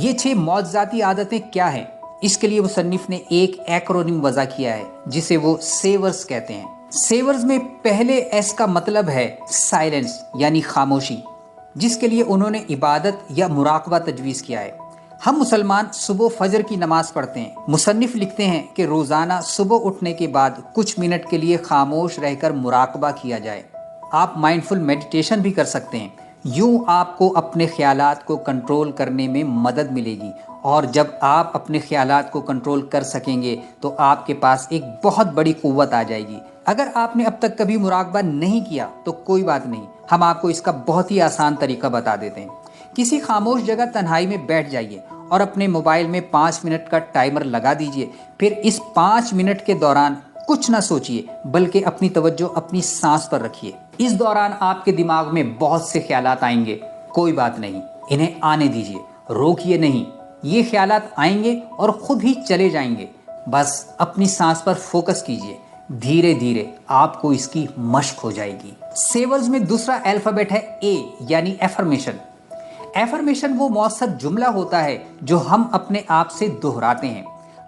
یہ 6 موت ذاتی عادتیں کیا ہیں؟ اس کے لیے مصنف نے ایک ایکرونیم وضع کیا ہے جسے وہ سیورز کہتے ہیں۔ سیورز میں پہلے ایس کا مطلب ہے سائلنس یعنی خاموشی، جس کے لیے انہوں نے عبادت یا مراقبہ تجویز کیا ہے۔ ہم مسلمان صبح فجر کی نماز پڑھتے ہیں۔ مصنف لکھتے ہیں کہ روزانہ صبح اٹھنے کے بعد کچھ منٹ کے لیے خاموش رہ کر مراقبہ کیا جائے۔ آپ مائنڈفل میڈیٹیشن بھی کر سکتے ہیں۔ یوں آپ کو اپنے خیالات کو کنٹرول کرنے میں مدد ملے گی، اور جب آپ اپنے خیالات کو کنٹرول کر سکیں گے تو آپ کے پاس ایک بہت بڑی قوت آ جائے گی۔ اگر آپ نے اب تک کبھی مراقبہ نہیں کیا تو کوئی بات نہیں، ہم آپ کو اس کا بہت ہی آسان طریقہ بتا دیتے ہیں۔ کسی خاموش جگہ تنہائی میں بیٹھ جائیے اور اپنے موبائل میں 5 منٹ کا ٹائمر لگا دیجئے۔ پھر اس 5 منٹ کے دوران کچھ نہ سوچئے بلکہ اپنی توجہ اپنی سانس پر رکھیے۔ اس دوران آپ کے دماغ میں بہت سے خیالات آئیں گے، کوئی بات نہیں، انہیں آنے دیجئے، روکیے نہیں۔ یہ خیالات آئیں گے اور خود ہی چلے جائیں گے، بس اپنی سانس پر فوکس کیجئے۔ دھیرے دھیرے آپ کو اس کی مشق ہو جائے گی۔ سیورز میں دوسرا الفابیٹ ہے اے یعنی ایفرمیشن۔ ایفرمیشن وہ مؤثر جملہ ہوتا ہے جو ہم اپنے آپ سے دہراتے ہیں۔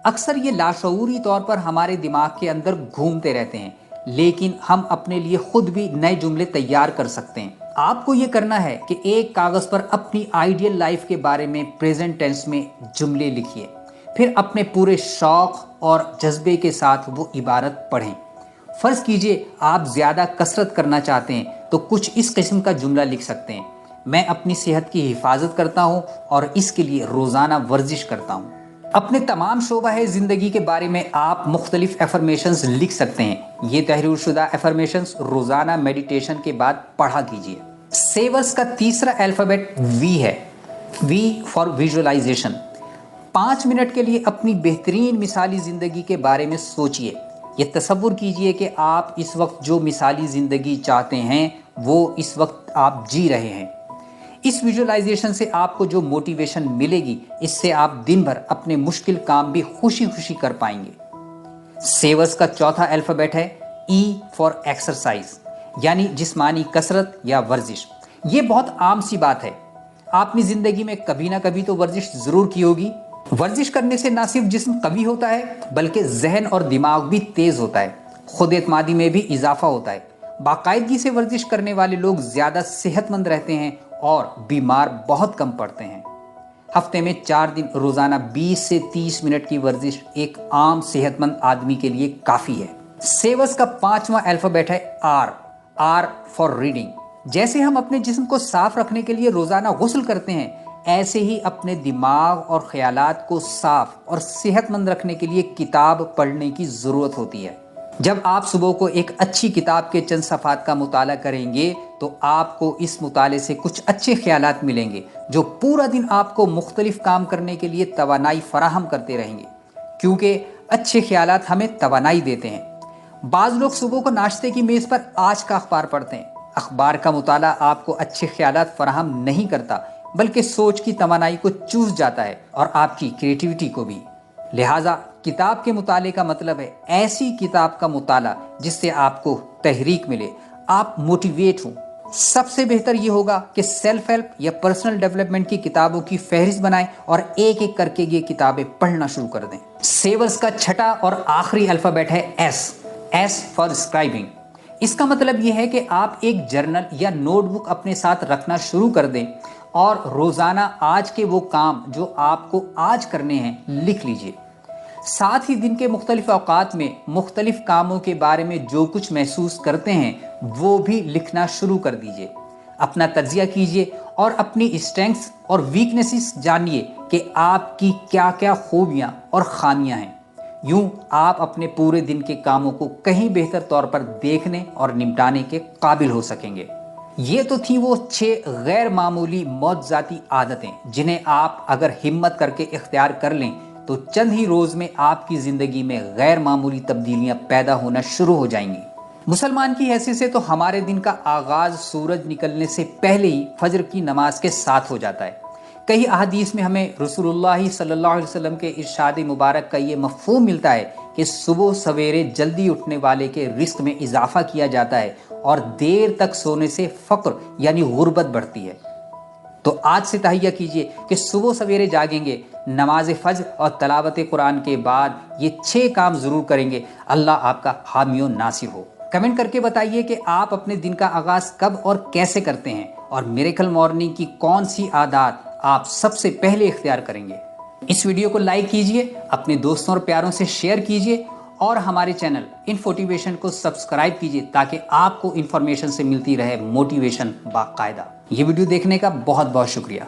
اکثر یہ لاشعوری طور پر ہمارے دماغ کے اندر گھومتے رہتے ہیں، لیکن ہم اپنے لیے خود بھی نئے جملے تیار کر سکتے ہیں۔ آپ کو یہ کرنا ہے کہ ایک کاغذ پر اپنی آئیڈیل لائف کے بارے میں پریزنٹ ٹینس میں جملے لکھیے، پھر اپنے پورے شوق اور جذبے کے ساتھ وہ عبارت پڑھیں۔ فرض کیجئے آپ زیادہ کثرت کرنا چاہتے ہیں تو کچھ اس قسم کا جملہ لکھ سکتے ہیں: میں اپنی صحت کی حفاظت کرتا ہوں اور اس کے لیے روزانہ ورزش کرتا ہوں۔ اپنے تمام شعبہ زندگی کے بارے میں آپ مختلف ایفرمیشنز لکھ سکتے ہیں۔ یہ تحریر شدہ ایفرمیشنز روزانہ میڈیٹیشن کے بعد پڑھا کیجیے۔ سیورز کا تیسرا الفابیٹ وی ہے، وی فار ویژولائزیشن۔ 5 منٹ کے لیے اپنی بہترین مثالی زندگی کے بارے میں سوچئے۔ یہ تصور کیجئے کہ آپ اس وقت جو مثالی زندگی چاہتے ہیں وہ اس وقت آپ جی رہے ہیں۔ اس ویژولائزیشن سے آپ کو جو موٹیویشن ملے گی، اس سے آپ دن بھر اپنے مشکل کام بھی خوشی خوشی کر پائیں گے۔ سیورز کا چوتھا الفابیٹ ہے ای فار ایکسرسائز یعنی جسمانی کسرت یا ورزش۔ یہ بہت عام سی بات ہے، آپ اپنی زندگی میں کبھی نہ کبھی تو ورزش ضرور کی ہوگی۔ ورزش کرنے سے نہ صرف جسم قوی ہوتا ہے بلکہ ذہن اور دماغ بھی تیز ہوتا ہے، خود اعتمادی میں بھی اضافہ ہوتا ہے۔ باقاعدگی سے ورزش کرنے والے لوگ زیادہ صحت مند رہتے ہیں اور بیمار بہت کم پڑتے ہیں۔ ہفتے میں 4 دن روزانہ 20 سے 30 منٹ کی ورزش ایک عام صحت مند آدمی کے لیے کافی ہے۔ سیورز کا 5واں الفابیٹ ہے آر، آر فار ریڈنگ۔ جیسے ہم اپنے جسم کو صاف رکھنے کے لیے روزانہ غسل کرتے ہیں، ایسے ہی اپنے دماغ اور خیالات کو صاف اور صحت مند رکھنے کے لیے کتاب پڑھنے کی ضرورت ہوتی ہے۔ جب آپ صبح کو ایک اچھی کتاب کے چند صفحات کا مطالعہ کریں گے تو آپ کو اس مطالعے سے کچھ اچھے خیالات ملیں گے جو پورا دن آپ کو مختلف کام کرنے کے لیے توانائی فراہم کرتے رہیں گے، کیونکہ اچھے خیالات ہمیں توانائی دیتے ہیں۔ بعض لوگ صبح کو ناشتے کی میز پر آج کا اخبار پڑھتے ہیں۔ اخبار کا مطالعہ آپ کو اچھے خیالات فراہم نہیں کرتا بلکہ سوچ کی توانائی کو چوس جاتا ہے اور آپ کی کریٹیوٹی کو بھی۔ لہٰذا کتاب کے مطالعے کا مطلب ہے ایسی کتاب کا مطالعہ جس سے آپ کو تحریک ملے، آپ موٹیویٹ ہوں۔ سب سے بہتر یہ ہوگا کہ سیلف ہیلپ یا پرسنل ڈیولپمنٹ کی کتابوں کی فہرست بنائیں اور ایک ایک کر کے یہ کتابیں پڑھنا شروع کر دیں۔ سیورز کا چھٹا اور آخری الفابیٹ ہے ایس، ایس فار اسکرائبنگ۔ اس کا مطلب یہ ہے کہ آپ ایک جرنل یا نوٹ بک اپنے ساتھ رکھنا شروع کر دیں اور روزانہ آج کے وہ کام جو آپ کو آج کرنے ہیں لکھ لیجئے۔ ساتھ ہی دن کے مختلف اوقات میں مختلف کاموں کے بارے میں جو کچھ محسوس کرتے ہیں وہ بھی لکھنا شروع کر دیجئے۔ اپنا تجزیہ کیجئے اور اپنی اسٹرینگث اور ویکنیسز جانیے کہ آپ کی کیا کیا خوبیاں اور خامیاں ہیں۔ یوں آپ اپنے پورے دن کے کاموں کو کہیں بہتر طور پر دیکھنے اور نمٹانے کے قابل ہو سکیں گے۔ یہ تو تھی وہ 6 غیر معمولی موت ذاتی عادتیں جنہیں آپ اگر ہمت کر کے اختیار کر لیں تو چند ہی روز میں آپ کی زندگی میں غیر معمولی تبدیلیاں پیدا ہونا شروع ہو جائیں گی۔ مسلمان کی حیثیت سے تو ہمارے دن کا آغاز سورج نکلنے سے پہلے ہی فجر کی نماز کے ساتھ ہو جاتا ہے۔ کئی احادیث میں ہمیں رسول اللہ صلی اللہ علیہ وسلم کے ارشاد مبارک کا یہ مفہوم ملتا ہے کہ صبح سویرے جلدی اٹھنے والے کے رزق میں اضافہ کیا جاتا ہے اور دیر تک سونے سے فقر یعنی غربت بڑھتی ہے۔ تو آج سے تہیہ کیجئے کہ صبح سویرے جاگیں گے، نماز فجر اور تلاوت قرآن کے بعد یہ 6 کام ضرور کریں گے، اللہ آپ کا حامی و ناصر ہو۔ کمنٹ کر کے بتائیے کہ آپ اپنے دن کا آغاز کب اور کیسے کرتے ہیں، اور میریکل مارننگ کی کون سی عادات آپ سب سے پہلے اختیار کریں گے۔ اس ویڈیو کو لائک کیجئے، اپنے دوستوں اور پیاروں سے شیئر کیجئے، اور ہمارے چینل انفوٹیویشن کو سبسکرائب کیجئے تاکہ آپ کو انفارمیشن سے ملتی رہے موٹیویشن باقاعدہ۔ یہ ویڈیو دیکھنے کا بہت بہت شکریہ۔